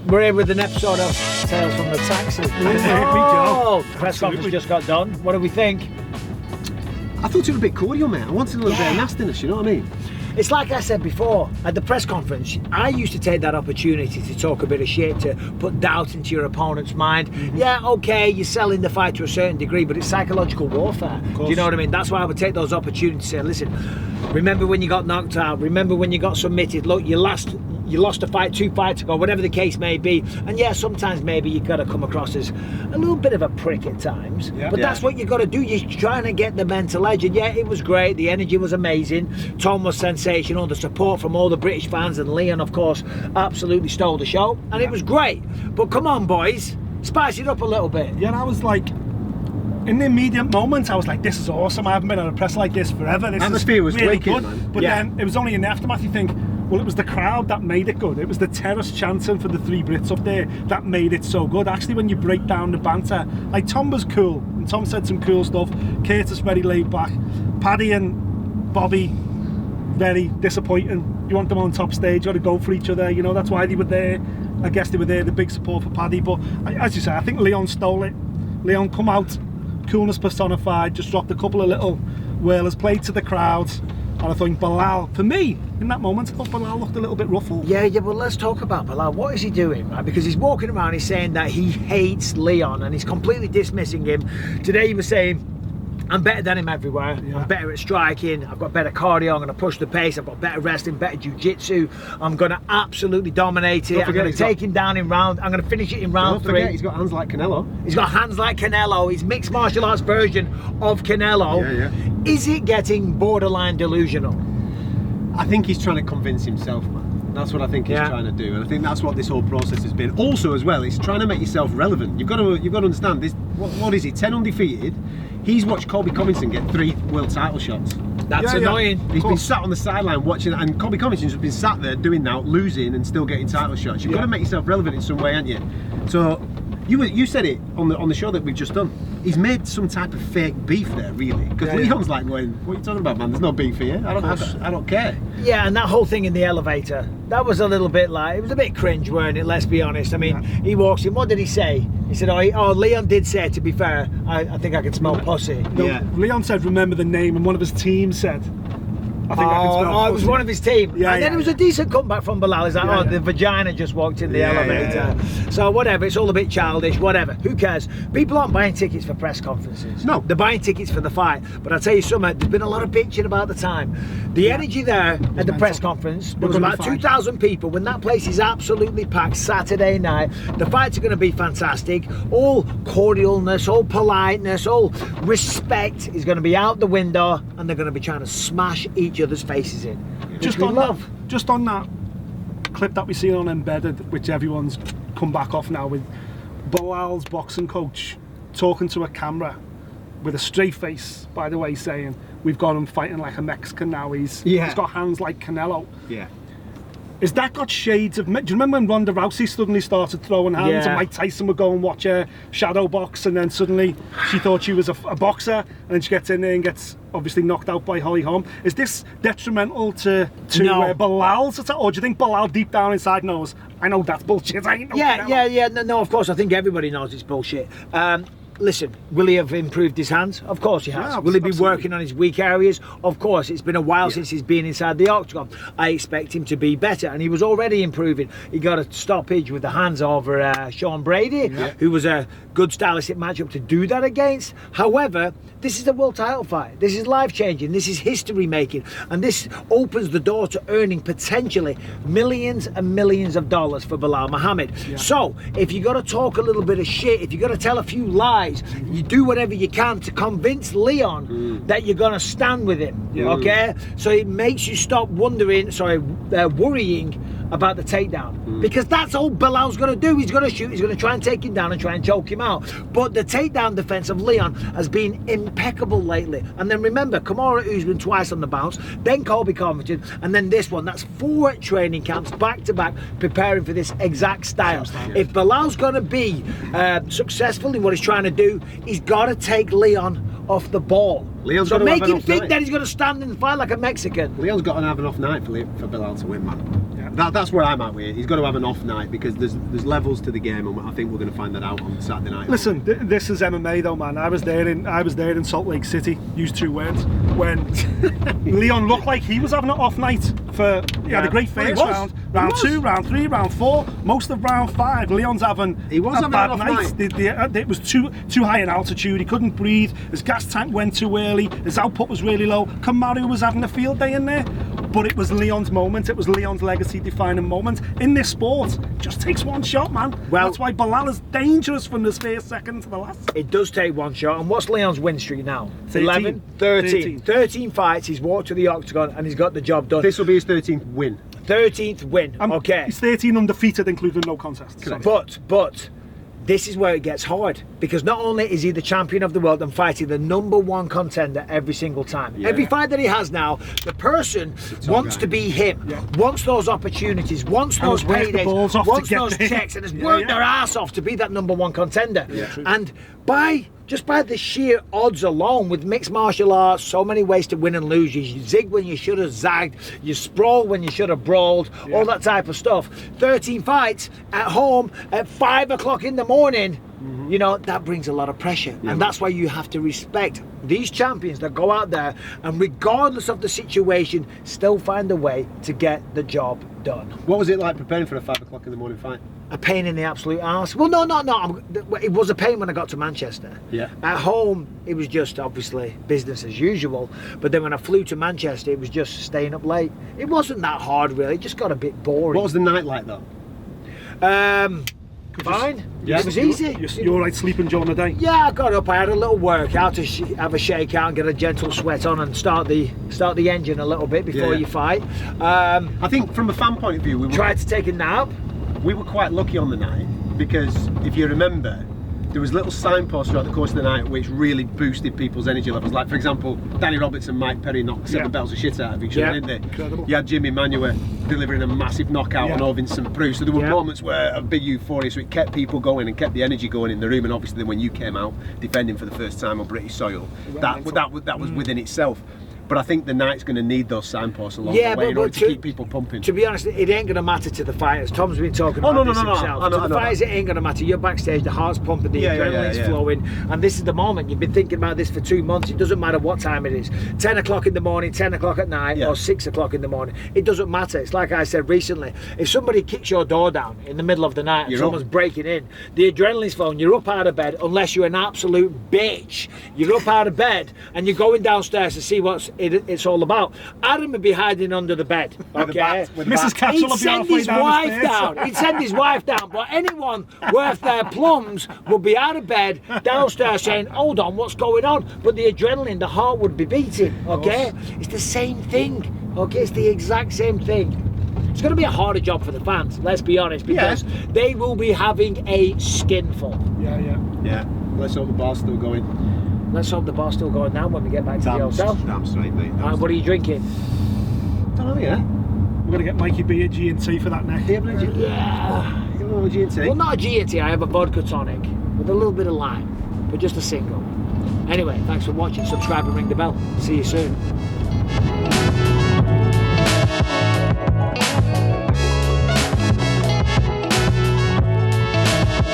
We're here with an episode of Tales from the Taxi. Oh, the press conference just got done. What do we think? I thought you were a bit cordial, mate. I wanted a little bit of nastiness, you know what I mean? It's like I said before, at the press conference, I used to take that opportunity to talk a bit of shit, to put doubt into your opponent's mind. Yeah, okay, you're selling the fight to a certain degree, but it's psychological warfare. Do you know what I mean? That's why I would take those opportunities to say, listen, remember when you got knocked out, remember when you got submitted, look, you lost a fight 2 fights ago, whatever the case may be. And yeah, sometimes maybe you've got to come across as a little bit of a prick at times. But that's what you've got to do. You're trying to get the mental edge. And yeah, it was great. The energy was amazing. Tom was sensational. The support from all the British fans, and Leon, of course, absolutely stole the show. And it was great. But come on, boys, spice it up a little bit. Yeah, and I was like, in the immediate moment, I was like, this is awesome. I haven't been on a press like this forever. This atmosphere was really wicked, good. man. But then it was only in the aftermath you think, well, it was the crowd that made it good. It was the terrace chanting for the 3 Brits up there that made it so good. Actually, when you break down the banter, like Tom was cool, and Tom said some cool stuff. Curtis very laid back. Paddy and Bobby very disappointing. You want them on top stage, you got to go for each other. You know, that's why they were there. I guess they were there, the big support for Paddy. But as you say, I think Leon stole it. Leon come out, coolness personified, just dropped a couple of little whirlers, played to the crowd. And I think Belal, for me, in that moment, I thought Belal looked a little bit ruffled. Yeah, but let's talk about Belal. What is he doing, right? Because he's walking around, he's saying that he hates Leon and he's completely dismissing him. Today he was saying, I'm better than him everywhere. I'm better at striking. I've got better cardio. I'm going to push the pace. I've got better wrestling, better jiu-jitsu. I'm going to absolutely dominate it. I'm going to take him down in round. I'm going to finish it in round 3. Don't forget, he's got hands like Canelo. He's got hands like Canelo. He's mixed martial arts version of Canelo. Yeah. Is it getting borderline delusional? I think he's trying to convince himself, man. That's what I think he's trying to do, and I think that's what this whole process has been. Also, as well, it's trying to make yourself relevant. You've got to understand this. What is he? 10 undefeated. He's watched Colby Covington get 3 world title shots. That's annoying. He's been sat on the sideline watching, and Colby Covington's been sat there doing that, losing and still getting title shots. You've got to make yourself relevant in some way, haven't you? So you said it on the show that we've just done. He's made some type of fake beef there, really, because Leon's like going, "What are you talking about, man? There's no beef here. I don't care." Yeah, and that whole thing in the elevator, that was a little bit like, it was a bit cringe, weren't it? Let's be honest. I mean, he walks in. What did he say? He said, "Oh, Leon did say, to be fair, I think I can smell pussy." No, Leon said, "Remember the name," and one of his team said, I think I can smell pussy. It was one of his team. And then it was a decent comeback from Belal. He's like, the vagina just walked in the elevator. So whatever, it's all a bit childish, whatever. Who cares? People aren't buying tickets for press conferences. No. They're buying tickets for the fight. But I'll tell you something, there's been a lot of bitching about the time. The energy there at the press conference, there was about 2,000 people. When that place is absolutely packed Saturday night, the fights are going to be fantastic. All cordialness, all politeness, all respect is going to be out the window, and they're going to be trying to smash each other's faces in. Just on that clip that we seen on Embedded, which everyone's come back off now, with Belal's boxing coach talking to a camera with a straight face, by the way, saying, "We've got him fighting like a Mexican now. He's got hands like Canelo." Yeah. Is that got shades of... Do you remember when Ronda Rousey suddenly started throwing hands and Mike Tyson would go and watch her shadow box, and then suddenly she thought she was a boxer, and then she gets in there and gets obviously knocked out by Holly Holm? Is this detrimental to Belal's, or do you think Belal deep down inside knows, I know that's bullshit, I ain't no Canelo? No, of course, I think everybody knows it's bullshit. Listen, will he have improved his hands? Of course he has. Will he be working on his weak areas? Of course. It's been a while since he's been inside the octagon. I expect him to be better, and he was already improving. He got a stoppage with the hands over Sean Brady, who was a good stylistic matchup to do that against. However, this is a world title fight. This is life-changing. This is history-making, and this opens the door to earning potentially millions and millions of dollars for Belal Muhammad. So, if you got to talk a little bit of shit, if you got to tell a few lies, you do whatever you can to convince Leon that you're going to stand with him, okay? So it makes you stop worrying about the takedown, because that's all Belal's going to do. He's going to shoot, he's going to try and take him down and try and choke him out. But the takedown defense of Leon has been impeccable lately. And then remember, Kamaru Usman twice on the bounce, then Colby Covington, and then this one. That's 4 training camps back to back preparing for this exact style. If Belal's going to be successful in what he's trying to do, he's got to take Leon off the ball. So make him think that he's going to stand and fight like a Mexican. Leon's got to have an off night for Belal to win, man. That's where I'm at with it. He's got to have an off night because there's levels to the game, and I think we're going to find that out on Saturday night. Listen, this is MMA though, man. I was there in Salt Lake City. Use true words when Leon looked like he was having an off night. He had a great first round, round 2, round 3, round 4, most of round 5. Leon's having a bad night. It was too high in altitude. He couldn't breathe. His gas tank went too early. His output was really low. Kamaru was having a field day in there. But it was Leon's moment. It was Leon's legacy-defining moment. In this sport, it just takes one shot, man. Well, that's why Belal is dangerous from the first second to the last. It does take one shot. And what's Leon's win streak now? 13. 13 fights. He's walked to the octagon and he's got the job done. This will be his 13th win. 13th win. Okay. He's 13 undefeated, including no contests. But this is where it gets hard, because not only is he the champion of the world and fighting the #1 contender every single time. Yeah. Every fight that he has now, the person wants to be him, wants those opportunities, wants those paydays, wants those checks, and has worked their ass off to be that #1 contender. Yeah. And just by the sheer odds alone, with mixed martial arts, so many ways to win and lose. You zig when you should have zagged, you sprawl when you should have brawled, all that type of stuff. 13 fights at home at 5 o'clock in the morning, you know, that brings a lot of pressure. And that's why you have to respect these champions that go out there and regardless of the situation, still find a way to get the job done. What was it like preparing for a 5 o'clock in the morning fight? A pain in the absolute arse. Well, no. It was a pain when I got to Manchester. Yeah. At home, it was just obviously business as usual. But then when I flew to Manchester, it was just staying up late. It wasn't that hard, really. It just got a bit boring. What was the night like, though? Fine. It was easy. You all right sleeping during the day? Yeah, I got up. I had a little workout to have a shake out and get a gentle sweat on and start the engine a little bit before you fight. I think from a fan point of view, we tried to take a nap. We were quite lucky on the night because if you remember, there was little signposts throughout the course of the night which really boosted people's energy levels. Like, for example, Danny Roberts and Mike Perry knocked 7 bells of shit out of each other, didn't they? Incredible. You had Jimmy Manuel delivering a massive knockout on Ovince St. Bruce. So there were moments where a big euphoria, so it kept people going and kept the energy going in the room. And obviously, when you came out defending for the first time on British soil, that was within itself. But I think the night's going to need those signposts along the way in order to keep people pumping. To be honest, it ain't going to matter to the fighters. Tom's been talking about this himself. To the fighters, it ain't going to matter. You're backstage, the heart's pumping, the adrenaline's flowing, and this is the moment. You've been thinking about this for 2 months. It doesn't matter what time it is. 10 o'clock in the morning, 10 o'clock at night, or 6 o'clock in the morning. It doesn't matter. It's like I said recently. If somebody kicks your door down in the middle of the night and someone's breaking in, the adrenaline's flowing. You're up out of bed, unless you're an absolute bitch. You're up out of bed and you're going downstairs to see what it's all about. Adam would be hiding under the bed, okay? Mrs. Catchell will be halfway down. He'd send his wife down, but anyone worth their plums would be out of bed, downstairs saying, hold on, what's going on? But the adrenaline, the heart would be beating, okay? It's the same thing, okay? It's the exact same thing. It's going to be a harder job for the fans, let's be honest, because they will be having a skinful. Yeah. Let's hope the bar's still going. Let's hope the bar's still going now when we get back to the hotel. Damn straight, mate. What are you drinking? Don't know yet. We're going to get Mikey B a G&T for that neck. Yeah. You want a G&T? Well, not a G&T, I have a vodka tonic with a little bit of lime, but just a single. Anyway, thanks for watching, subscribe and ring the bell. See you soon.